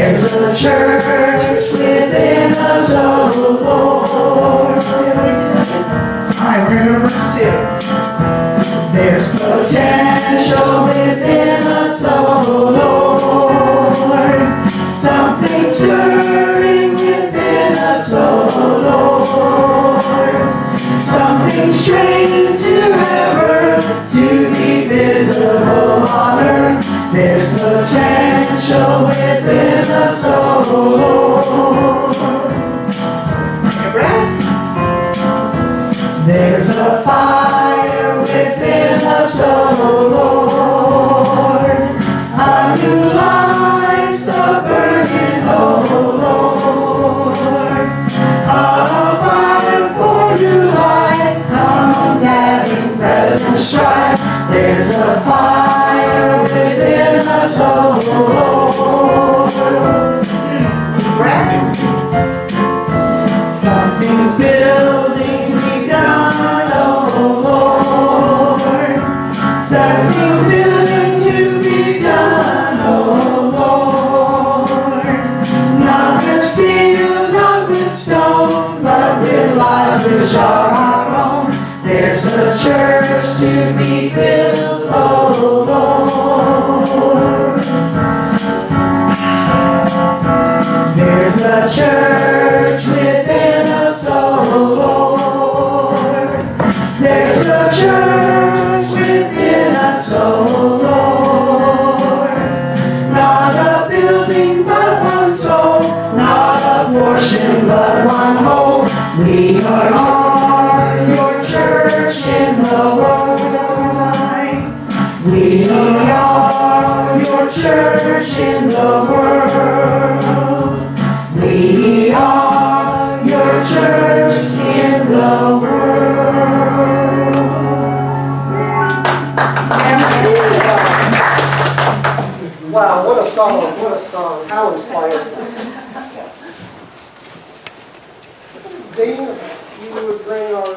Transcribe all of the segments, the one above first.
There's a church within us, oh Lord. I remember verse 2. There's potential within us, oh Lord. Something stirring within us, oh Lord. Something stranger ever to be visible on earth. There's potential within us, oh Lord. There's a fire within us, oh Lord. A new life's a burning, oh Lord. A fire for new life, combating present strife. There's a fire within us, oh Lord. Something's building begun, oh Lord. Something's building to be done, oh Lord. Not with steel, not with stone, but with lives which are our own. There's a church to be built, oh Lord. There's a church within us, oh Lord. There's a church within us, oh Lord. Not a building, but one soul. Not a portion, but one whole. We are your church in the world. We are your church in the world. We are your church in the world. Wow, what a song, what a song. How inspiring. Dean, if you would bring our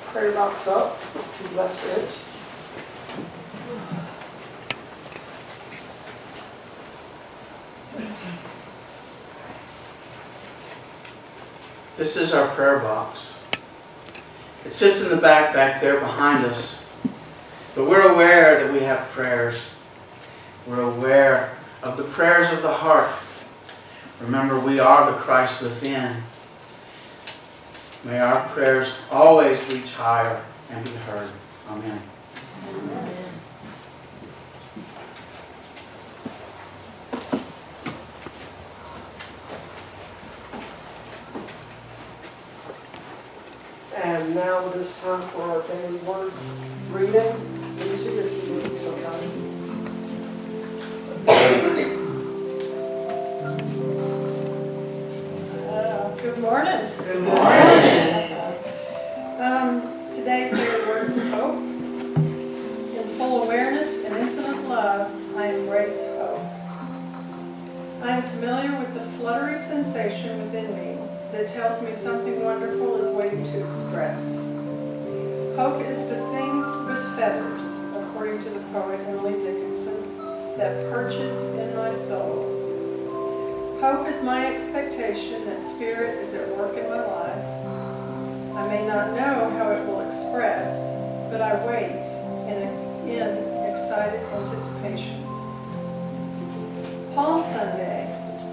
prayer box up to bless it. This is our prayer box. It sits in the back there behind us. But we're aware that we have prayers. We're aware of the prayers of the heart. Remember, we are the Christ within. May our prayers always reach higher and be heard. Amen. Amen. And now it is time for our daily word reading. Lucy, if you would be so kind. Good morning. Good morning. Today's daily words of hope. In full awareness and infinite love, I embrace hope. I am familiar with the fluttery sensation within me that tells me something wonderful is waiting to express. Hope is the thing with feathers, according to the poet Emily Dickinson, that perches in my soul. Hope is my expectation that Spirit is at work in my life. I may not know how it will express, but I wait in excited anticipation. Palm Sunday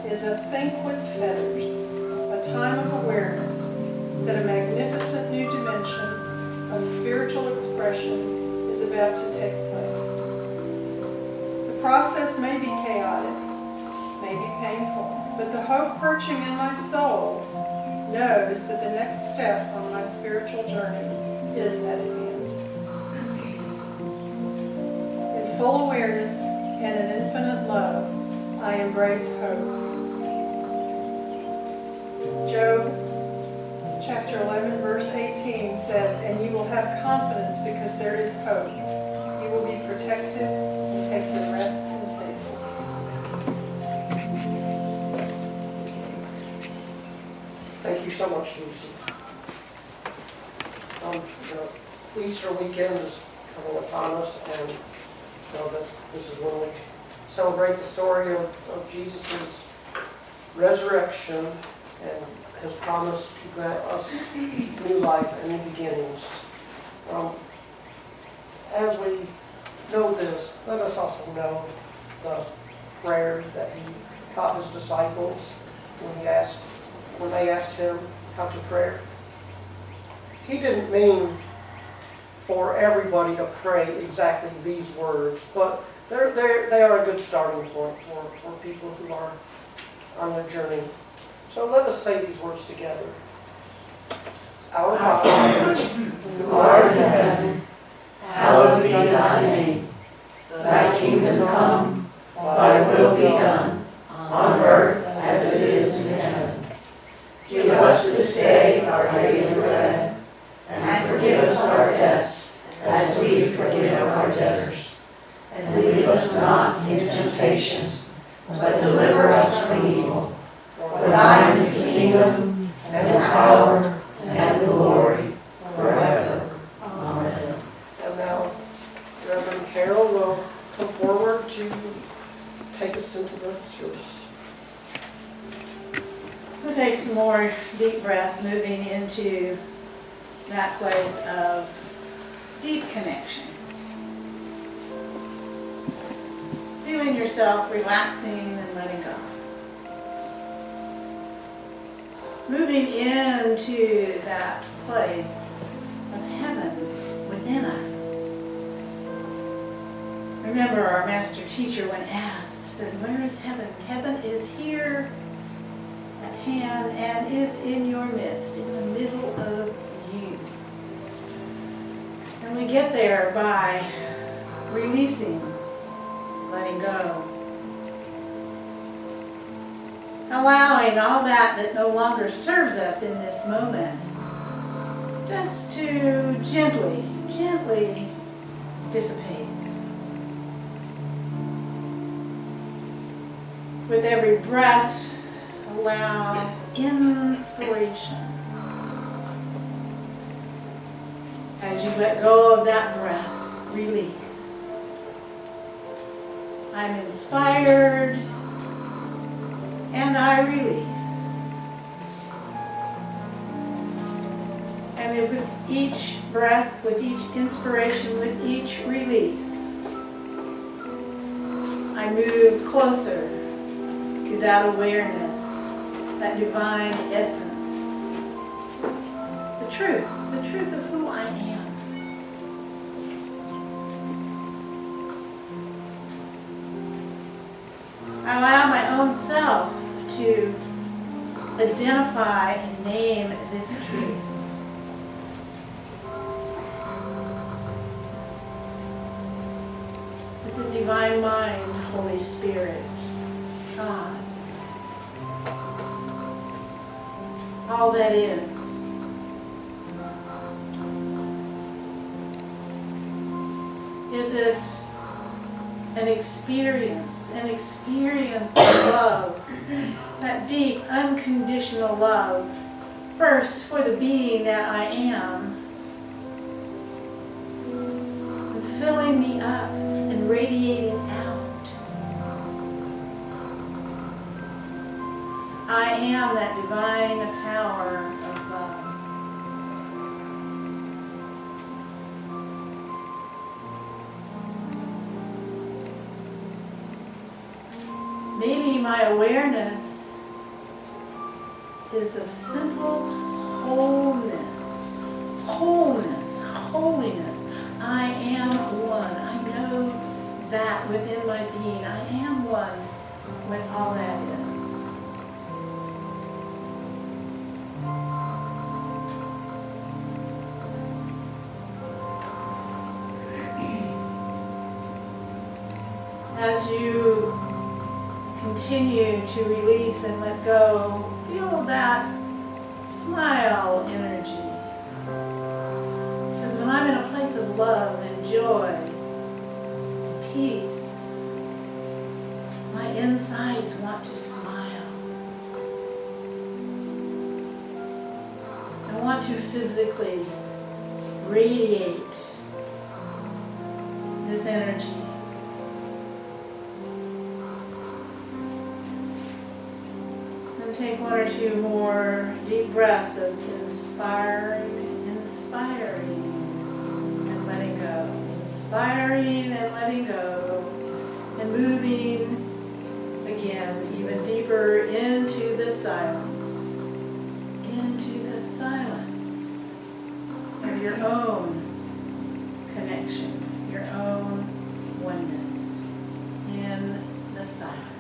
is a think with feathers, a time of awareness that a magnificent new dimension of spiritual expression is about to take place. The process may be chaotic, may be painful, but the hope perching in my soul knows that the next step on my spiritual journey is at hand. In full awareness and in infinite love, I embrace hope. Job chapter 11 verse 18 says, "And you will have confidence because there is hope. You will be protected and take your rest in safety." Thank you so much, Lucy. Easter weekend is coming upon us, and this is when we celebrate the story of Jesus' resurrection and His promise to grant us new life and new beginnings. As we know this, let us also know the prayer that He taught His disciples when they asked Him how to pray. He didn't mean for everybody to pray exactly these words, but they are a good starting point for people who are on their journey. So let us say these words together. Our Father, who art in heaven, hallowed be thy name. Thy kingdom come, thy will be done, on earth as it is in heaven. Give us this day our daily bread, and forgive us our debts, as we forgive our debtors. And lead us not into temptation, but deliver us from evil. For thine is the kingdom, and the power, and the glory, forever. Amen. and now Reverend Carol will come forward to take us into the service. So take some more deep breaths, moving into that place of deep connection. Feeling yourself relaxing and letting go. Moving into that place of heaven within us. Remember, our master teacher, when asked, said, "Where is heaven?" Heaven is here at hand and is in your midst, in the middle of you. And we get there by releasing, letting go. Allowing all that no longer serves us in this moment just to gently dissipate. With every breath, allow inspiration. As you let go of that breath, release. I'm inspired and I release. And with each breath, with each inspiration, with each release, I move closer to that awareness, that divine essence, the truth of who I am. I allow my own self to identify and name this truth. It's a divine mind, Holy Spirit, God. All that is. Is it an experience of love, that deep, unconditional love, first for the being that I am, and filling me up and radiating out. I am that divine power of love. Maybe my awareness is of simple wholeness, holiness. I am one. I know that within my being. I am one with all that is. As you continue to release and let go, feel that smile energy. Because when I'm in a place of love and joy and peace, my insides want to smile. I want to physically radiate this energy. one or two more deep breaths of inspiring, and letting go. Inspiring and letting go. And moving again even deeper into the silence. Into the silence of your own connection, your own oneness in the silence.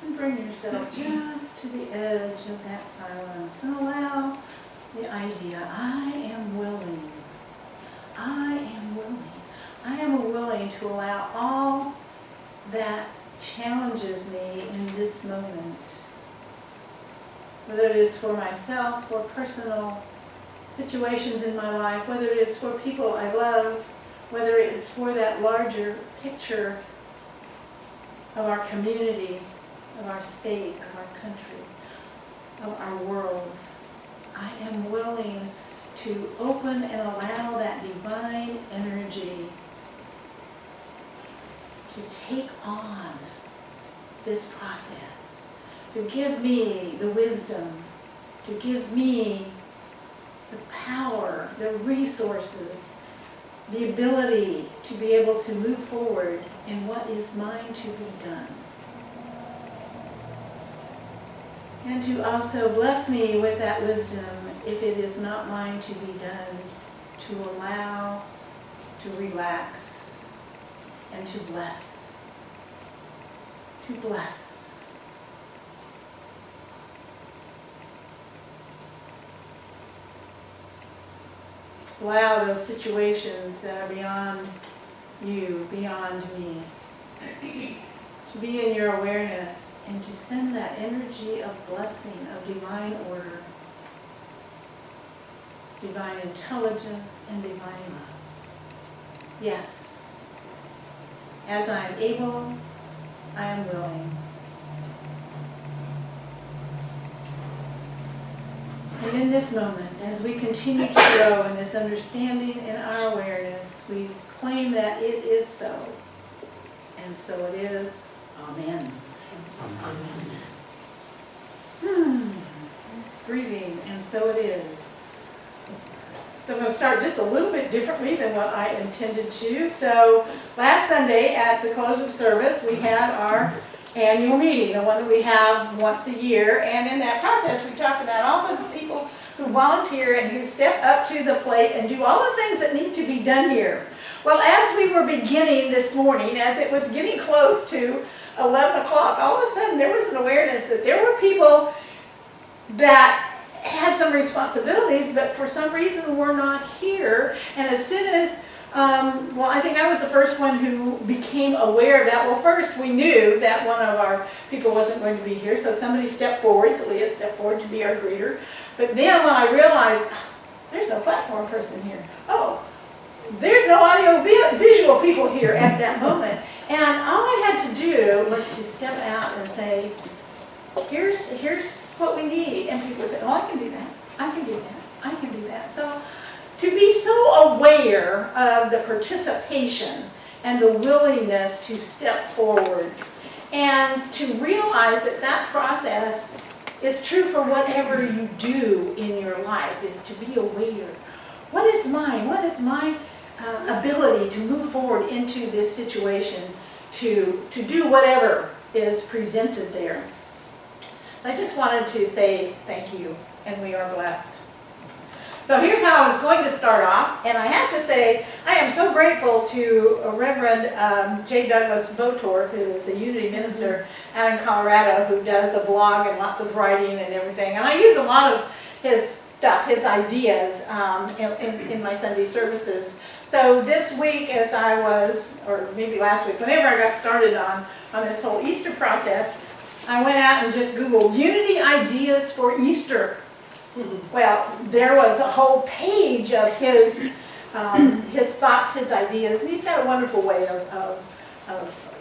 And bring yourself just to the edge of that silence and allow the idea, I am willing. I am willing. I am willing to allow all that challenges me in this moment. Whether it is for myself or personal situations in my life, whether it is for people I love, whether it is for that larger picture of our community, of our state, of our country, of our world. I am willing to open and allow that divine energy to take on this process, to give me the wisdom, to give me the power, the resources, the ability to be able to move forward in what is mine to be done. And to also bless me with that wisdom if it is not mine to be done, to allow, to relax, and to bless. To bless. Allow those situations that are beyond you, beyond me, to be in your awareness and to send that energy of blessing, of divine order, divine intelligence, and divine love. Yes, as I am able, I am willing. And in this moment, as we continue to grow in this understanding and our awareness, we claim that it is so. And so it is. Amen. Breathing, and so it is. So I'm going to start just a little bit differently than what I intended to. So last Sunday at the close of service, we had our annual meeting, the one that we have once a year. And in that process, we talked about all the people who volunteer and who step up to the plate and do all the things that need to be done here. Well, as we were beginning this morning, as it was getting close to 11 o'clock, all of a sudden there was an awareness that there were people that had some responsibilities, but for some reason were not here. And as soon as, well, I think I was the first one who became aware of that. Well, first we knew that one of our people wasn't going to be here, so somebody stepped forward, Talia stepped forward to be our greeter. But then when I realized, there's no platform person here. Oh, there's no audio visual people here at that moment. And all I had to do was to step out and say, here's what we need. And people say, oh, I can do that. I can do that. I can do that. So to be so aware of the participation and the willingness to step forward and to realize that that process is true for whatever you do in your life, is to be aware. What is mine? What is my ability to move forward into this situation, to do whatever is presented there? I just wanted to say thank you, and we are blessed. So here's how I was going to start off, and I have to say I am so grateful to Reverend J. Douglas Botorf, who is a Unity minister out in Colorado, who does a blog and lots of writing and everything. And I use a lot of his stuff, his ideas in my Sunday services. So this week, as I was, or maybe last week, whenever I got started on this whole Easter process, I went out and just Googled Unity ideas for Easter. Well, there was a whole page of his thoughts, his ideas, and he's got a wonderful way of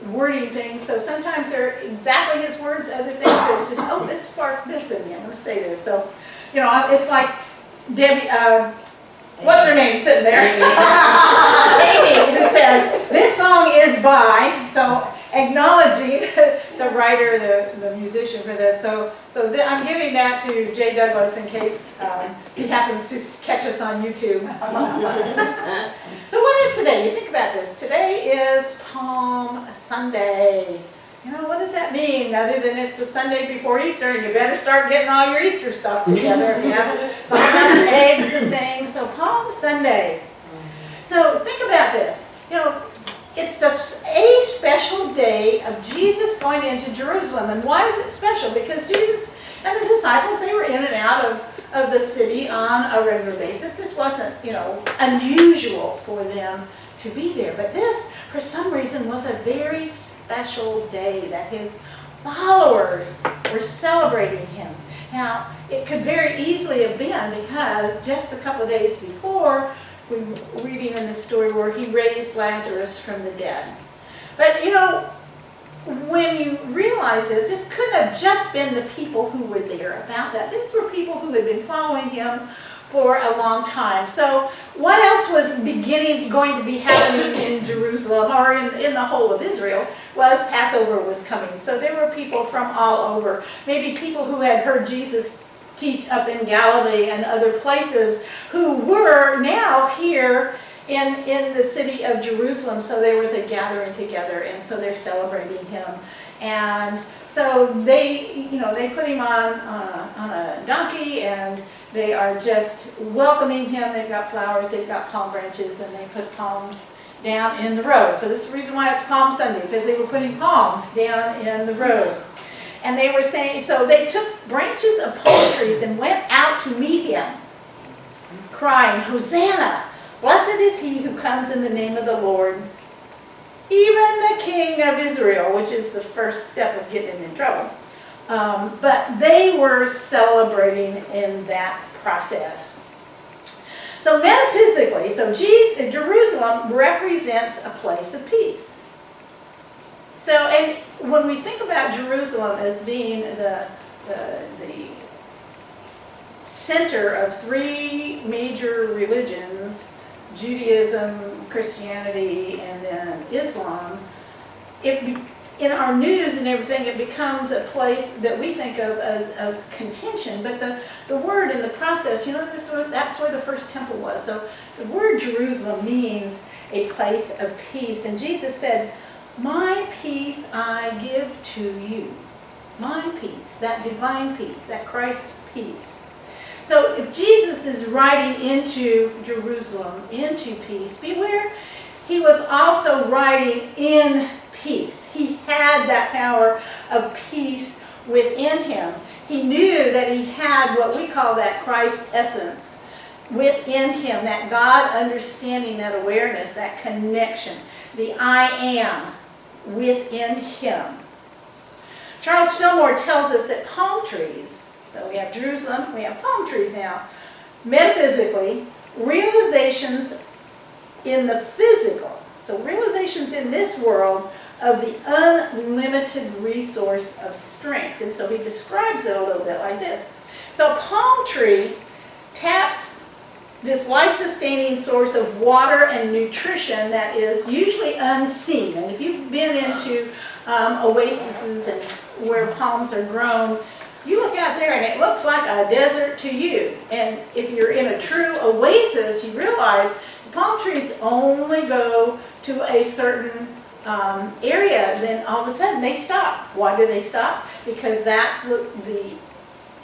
wording things. So sometimes they're exactly his words, other things it's just, oh, this sparked this in me, I'm going to say this. So, you know, it's like Debbie, what's her name sitting there? Amy, who says, this song is by, so acknowledging the writer, the musician for this. So I'm giving that to Jay Douglas in case he happens to catch us on YouTube. So what is today? You think about this. Today is Palm Sunday. You know, what does that mean? Other than it's the Sunday before Easter, and you better start getting all your Easter stuff together if you haven't thought about eggs and things. So Palm Sunday. So think about this. You know, it's a special day of Jesus going into Jerusalem. And why is it special? Because Jesus and the disciples, they were in and out of the city on a regular basis. This wasn't, you know, unusual for them to be there. But this, for some reason, was a very special day that his followers were celebrating him. Now, it could very easily have been because just a couple of days before, we were reading in the story where he raised Lazarus from the dead. But, you know, when you realize this couldn't have just been the people who were there about that. These were people who had been following him for a long time. So what else was going to be happening in Jerusalem or in the whole of Israel was Passover was coming. So there were people from all over, maybe people who had heard Jesus teach up in Galilee and other places who were now here in the city of Jerusalem. So there was a gathering together, and so they're celebrating him. And so they put him on a donkey, and they are just welcoming him. They've got flowers, they've got palm branches, and they put palms down in the road. So this is the reason why it's Palm Sunday, because they were putting palms down in the road. And they were saying, so they took branches of palm trees and went out to meet him, crying, Hosanna! Blessed is he who comes in the name of the Lord, even the King of Israel, which is the first step of getting him in trouble. But they were celebrating in that process. So metaphysically, Jerusalem represents a place of peace. So, and when we think about Jerusalem as being the center of three major religions, Judaism, Christianity, and then Islam, in our news and everything, it becomes a place that we think of as contention. But the word in the process, you know, that's where the first temple was. So the word Jerusalem means a place of peace. And Jesus said, my peace I give to you. My peace, that divine peace, that Christ peace. So if Jesus is riding into Jerusalem, into peace, beware, he was also riding in peace. He had that power of peace within him. He knew that he had what we call that Christ essence within him, that God understanding, that awareness, that connection, the I am within him. Charles Fillmore tells us that palm trees, so we have Jerusalem, we have palm trees now, metaphysically, realizations in the physical, so realizations in this world of the unlimited resource of strength. And so he describes it a little bit like this. So a palm tree taps this life-sustaining source of water and nutrition that is usually unseen. And if you've been into oases and where palms are grown, you look out there and it looks like a desert to you. And if you're in a true oasis, you realize the palm trees only go to a certain area, then all of a sudden they stop. Why do they stop? Because that's the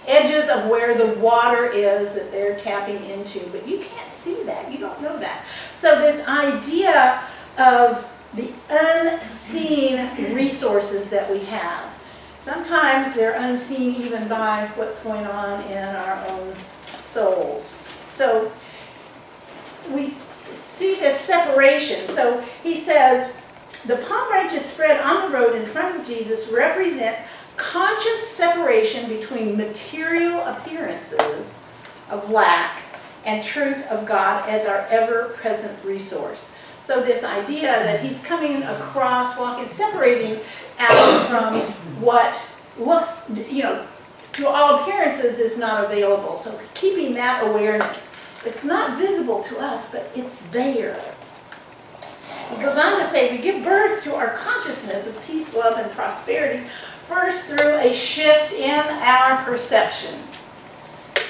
edges of where the water is that they're tapping into. But you can't see that. You don't know that. So this idea of the unseen resources that we have. Sometimes they're unseen even by what's going on in our own souls. So we see this separation. So he says, the palm branches spread on the road in front of Jesus represent conscious separation between material appearances of lack and truth of God as our ever-present resource. So this idea that he's coming across, walking, separating out from what looks, to all appearances is not available. So keeping that awareness. It's not visible to us, but it's there. He goes on to say, we give birth to our consciousness of peace, love, and prosperity first through a shift in our perception.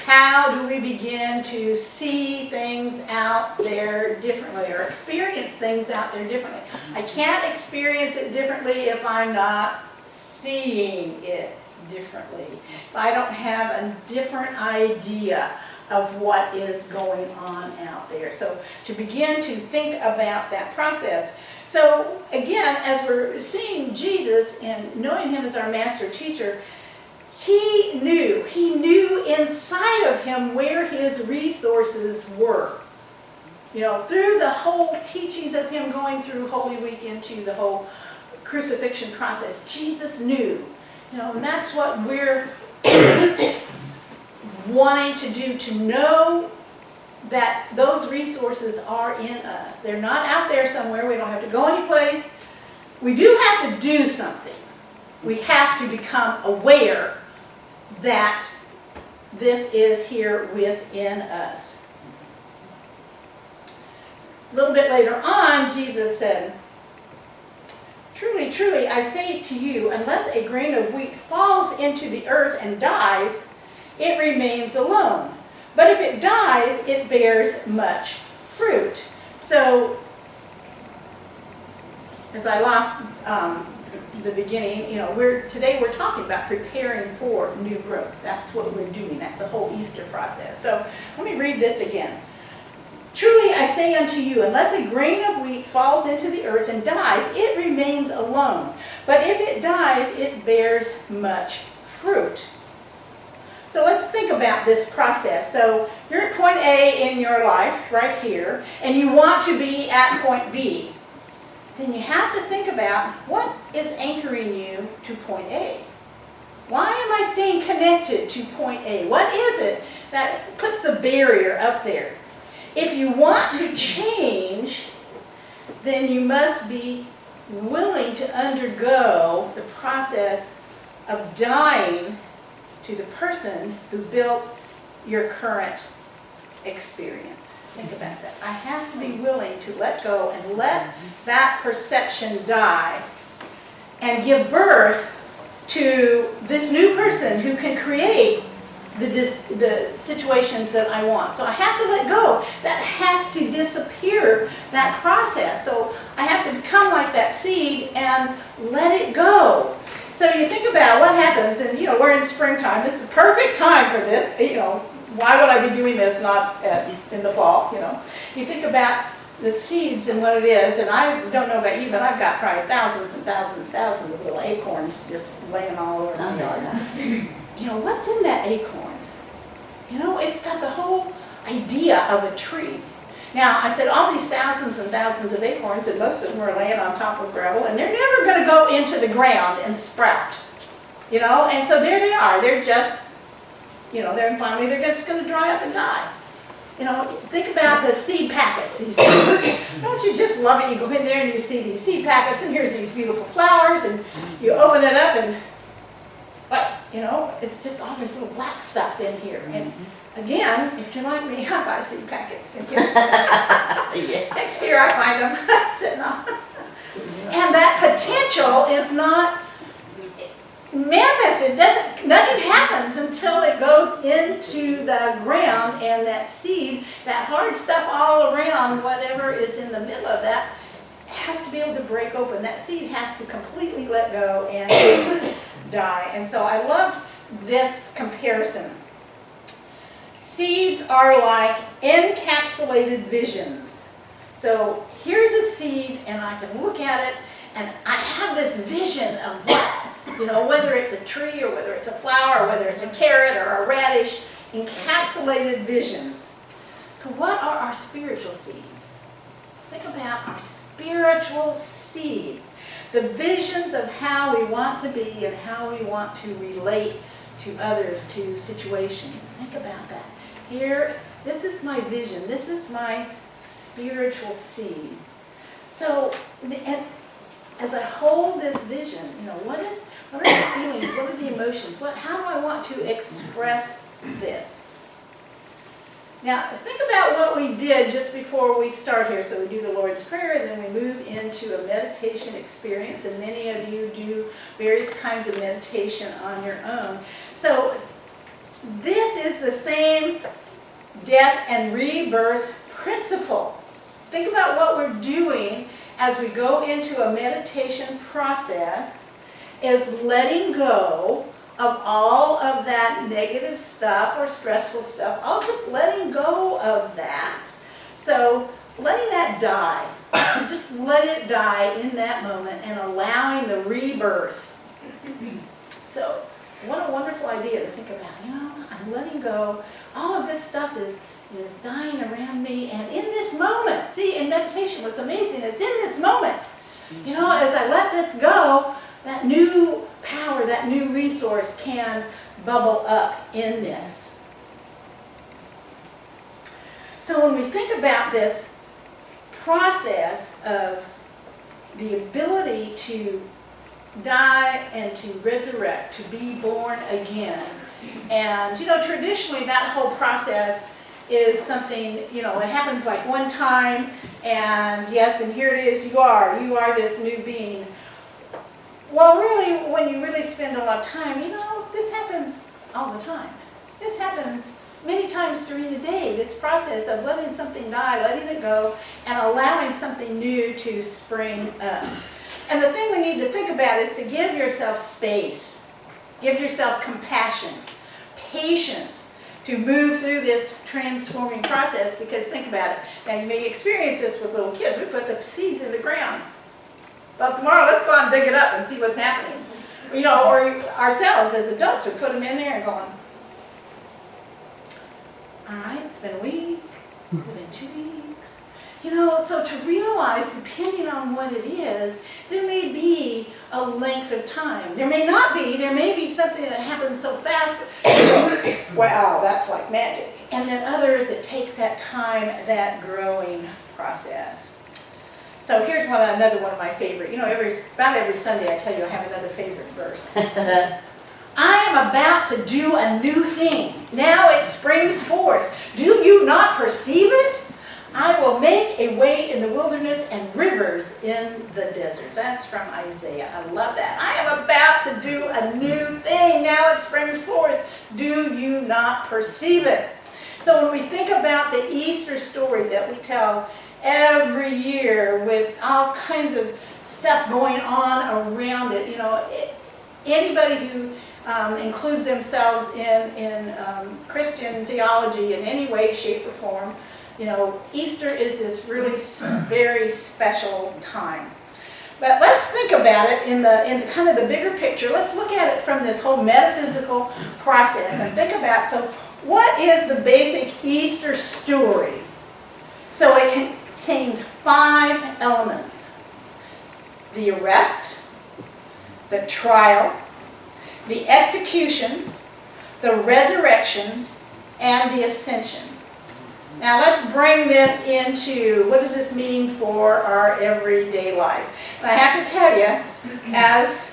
How do we begin to see things out there differently or experience things out there differently? I can't experience it differently if I'm not seeing it differently. If I don't have a different idea of what is going on out there. So to begin to think about that process. So again, as we're seeing Jesus and knowing him as our master teacher, he knew inside of him where his resources were. Through the whole teachings of him going through Holy Week into the whole crucifixion process, Jesus knew. And that's what we're wanting to do, to know that those resources are in us. They're not out there somewhere. We don't have to go anyplace. We do have to do something. We have to become aware that this is here within us. A little bit later on, Jesus said, truly, truly, I say to you, unless a grain of wheat falls into the earth and dies, it remains alone. But if it dies, it bears much fruit. So, as I lost the beginning, today we're talking about preparing for new growth. That's what we're doing. That's the whole Easter process. So, let me read this again. Truly I say unto you, unless a grain of wheat falls into the earth and dies, it remains alone. But if it dies, it bears much fruit. So let's think about this process. So you're at point A in your life, right here, and you want to be at point B. Then you have to think about what is anchoring you to point A. Why am I staying connected to point A? What is it that puts a barrier up there? If you want to change, then you must be willing to undergo the process of dying to the person who built your current experience. Think about that. I have to be willing to let go and let that perception die and give birth to this new person who can create the situations that I want. So I have to let go. That has to disappear, that process. So I have to become like that seed and let it go. So you think about what happens, and we're in springtime. This is the perfect time for this. Why would I be doing this not in the fall? You think about the seeds and what it is, and I don't know about you, but I've got probably thousands and thousands and thousands of little acorns just laying all over my yard. What's in that acorn? It's got the whole idea of a tree. Now, I said all these thousands and thousands of acorns, and most of them are laying on top of gravel, and they're never going to go into the ground and sprout. And so there they are. They're just, finally they're just going to dry up and die. Think about the seed packets, these things. Don't you just love it? You go in there and you see these seed packets, and here's these beautiful flowers, and you open it up, and it's just all this little black stuff in here. And again, if you're like me, I buy seed packets. And next year I find them sitting on. And that potential is not manifested. Nothing happens until it goes into the ground, and that seed, that hard stuff all around, whatever is in the middle of that, has to be able to break open. That seed has to completely let go and die. And so I loved this comparison. Seeds are like encapsulated visions. So here's a seed, and I can look at it, and I have this vision of what, whether it's a tree or whether it's a flower or whether it's a carrot or a radish, encapsulated visions. So what are our spiritual seeds? Think about our spiritual seeds, the visions of how we want to be and how we want to relate to others, to situations. Think about that. Here, this is my vision. This is my spiritual seed. So, and as I hold this vision, what are the feelings? What are the emotions? How do I want to express this? Now, think about what we did just before we start here. So we do the Lord's Prayer, and then we move into a meditation experience, and many of you do various kinds of meditation on your own. So this is the same death and rebirth principle. Think about what we're doing as we go into a meditation process, is letting go of all of that negative stuff or stressful stuff. All just letting go of that. So letting that die. Just let it die in that moment and allowing the rebirth. So what a wonderful idea to think about. I'm letting go. All of this stuff is dying around me, and in this moment, see, in meditation, what's amazing, it's in this moment. As I let this go, that new power, that new resource can bubble up in this. So when we think about this process of the ability to die and to resurrect, to be born again, and traditionally that whole process is something, it happens like one time, and yes, and here it is, you are this new being. Well, really, when you really spend a lot of time, this happens all the time. This happens many times during the day, this process of letting something die, letting it go, and allowing something new to spring up. And the thing we need to think about is to give yourself space, give yourself compassion, patience, to move through this transforming process, because think about it. Now, you may experience this with little kids. We put the seeds in the ground. Well, tomorrow, let's go out and dig it up and see what's happening. Or ourselves as adults, we put them in there and going, all right, it's been a week, it's been 2 weeks. So to realize, depending on what it is, there may be a length of time. There may not be. There may be something that happens so fast, wow, that's like magic. And then others, it takes that time, that growing process. So here's another one of my favorite. About every Sunday I tell you I have another favorite verse. I am about to do a new thing. Now it springs forth. Do you not perceive it? I will make a way in the wilderness and rivers in the deserts. That's from Isaiah. I love that. I am about to do a new thing. Now it springs forth. Do you not perceive it? So when we think about the Easter story that we tell every year with all kinds of stuff going on around it, anybody who includes themselves in Christian theology in any way, shape, or form, Easter is this really very special time. But let's think about it in kind of the bigger picture. Let's look at it from this whole metaphysical process and think about, so what is the basic Easter story? So it contains 5 elements: the arrest, the trial, the execution, the resurrection, and the ascension. Now let's bring this into, what does this mean for our everyday life? And I have to tell you, as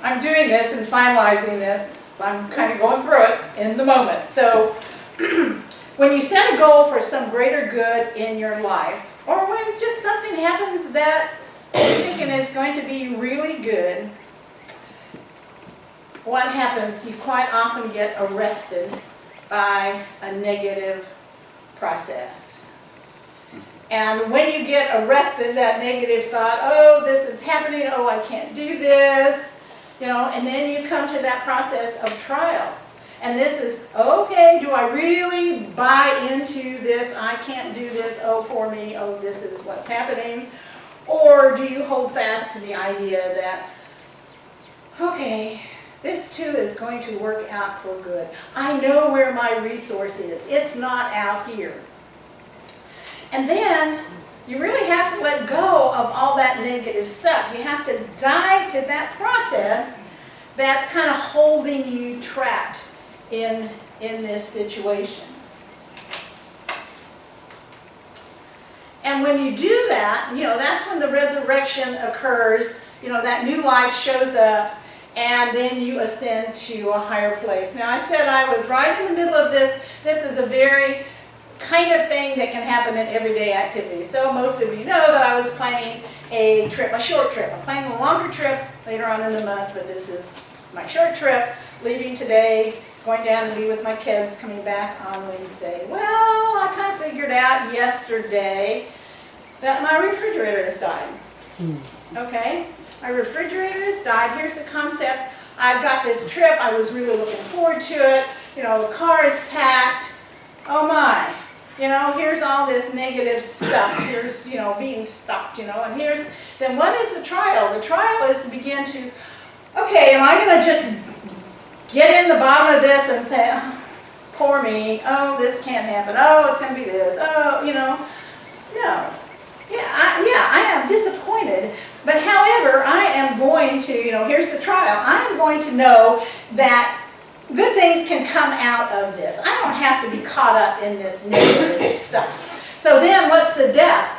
I'm doing this and finalizing this, I'm kind of going through it in the moment. So when you set a goal for some greater good in your life, or when just something happens that you're thinking is going to be really good, what happens? You quite often get arrested by a negative process. And when you get arrested, that negative thought, oh, this is happening, oh, I can't do this, you know, and then you come to that process of trial. And this is, okay, do I really buy into this? I can't do this, oh, poor me, oh, this is what's happening. Or do you hold fast to the idea that, okay, this too is going to work out for good. I know where my resource is. It's not out here. And then you really have to let go of all that negative stuff. You have to die to that process that's kind of holding you trapped in this situation. And when you do that, you know, that's when the resurrection occurs. You know, that new life shows up, and then you ascend to a higher place. Now, I said I was right in the middle of this. This is a very kind of thing that can happen in everyday activities. So most of you know that I was planning a trip, a short trip. I'm planning a longer trip later on in the month, but this is my short trip, leaving today, going down to be with my kids, coming back on Wednesday. Well, I kind of figured out yesterday that my refrigerator has died. Okay? My refrigerator has died. Here's the concept. I've got this trip. I was really looking forward to it. You know, the car is packed. Oh my. You know, here's all this negative stuff. Here's, you know, being stopped, you know, and here's, then what is the trial? The trial is to begin to, okay, am I going to just get in the bottom of this and say, oh, poor me, oh, this can't happen, oh, it's going to be this, oh, you know, no. I am disappointed, but however, I am going to, you know, here's the trial. I am going to know that good things can come out of this. I don't have to be caught up in this negative stuff. So then what's the death?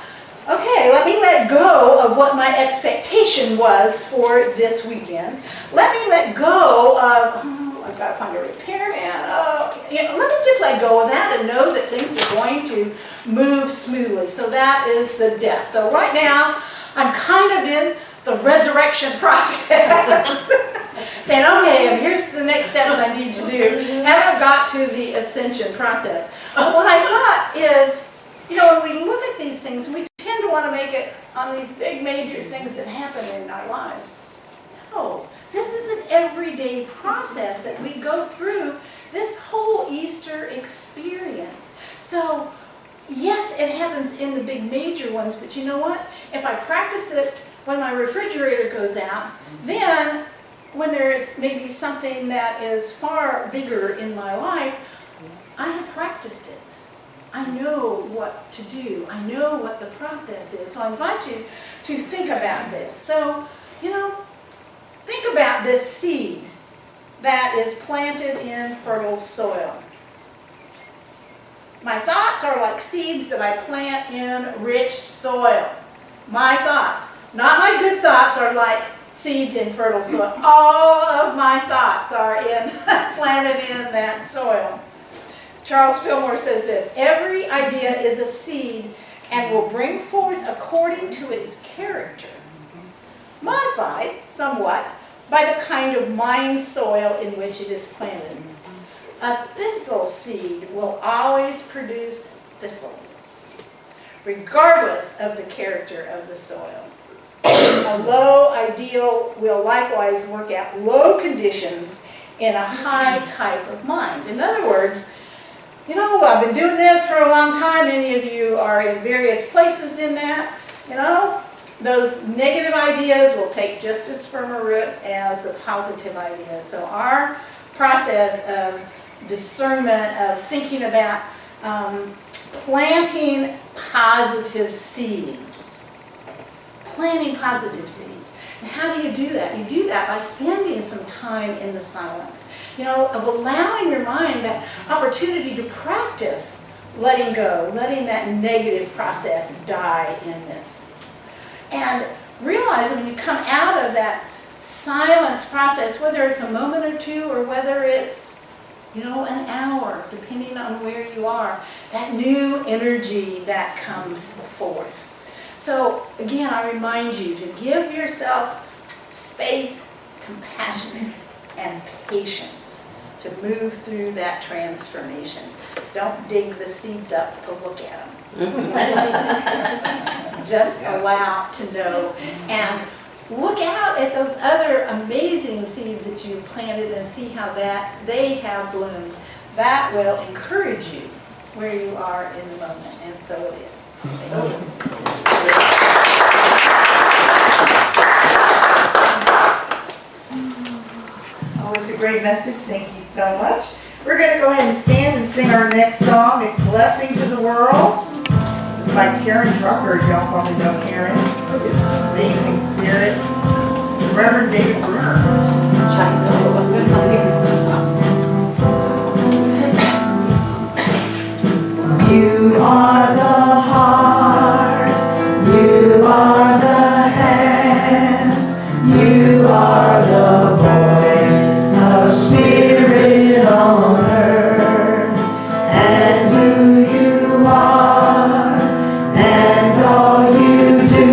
Okay, let me let go of what my expectation was for this weekend. Let me let go of, oh, I've got to find a repairman. Oh, you know, let me just let go of that and know that things are going to move smoothly. So that is the death. So right now, I'm kind of in the resurrection process. Saying, okay, and here's the next steps I need to do. Haven't got to the ascension process. But what I thought is, you know, when we look at these things, we tend to want to make it on these big major things that happen in our lives. No, this is an everyday process that we go through this whole Easter experience. So, yes, it happens in the big major ones, but you know what? If I practice it when my refrigerator goes out, then when there is maybe something that is far bigger in my life, I have practiced it. I know what to do. I know what the process is. So I invite you to think about this. So, you know, think about this seed that is planted in fertile soil. My thoughts are like seeds that I plant in rich soil. My thoughts, not my good thoughts, are like seeds in fertile soil. All of my thoughts are planted in that soil. Charles Fillmore says this, every idea is a seed and will bring forth according to its character, modified somewhat by the kind of mind soil in which it is planted. A thistle seed will always produce thistles, regardless of the character of the soil. A low ideal will likewise work out low conditions in a high type of mind. In other words, you know, I've been doing this for a long time. Many of you are in various places in that. You know, those negative ideas will take just as firm a root as the positive ideas. So our process of discernment, of thinking about planting positive seeds. Planting positive seeds. And how do you do that? You do that by spending some time in the silence. You know, of allowing your mind that opportunity to practice letting go, letting that negative process die in this. And realizing when you come out of that silence process, whether it's a moment or two or whether it's, an hour, depending on where you are, that new energy that comes forth. So again, I remind you to give yourself space, compassion, and patience to move through that transformation. Don't dig the seeds up to look at them. Just allow to know, and look out at those other amazing seeds that you planted and see how that they have bloomed. That will encourage you where you are in the moment, and so it is. Thank you. Oh, it's a great message. Thank you so much. We're going to go ahead and stand and sing our next song. It's Blessing to the World. It's by Karen Drucker. Y'all probably know Karen. Amazing spirit. Reverend David Bruner. You are the heart. You are the hands. You are the voice of spirit on earth. And who you are and all you do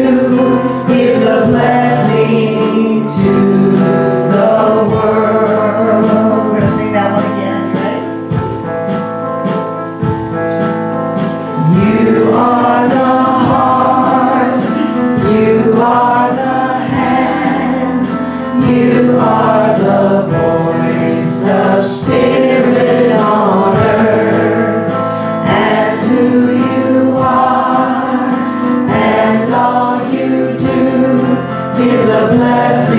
is a blessing to the world. We're going to sing that one again, right? You are the heart, you are the hands, you are the voice of spirit on earth, and who you are and all you do is a blessing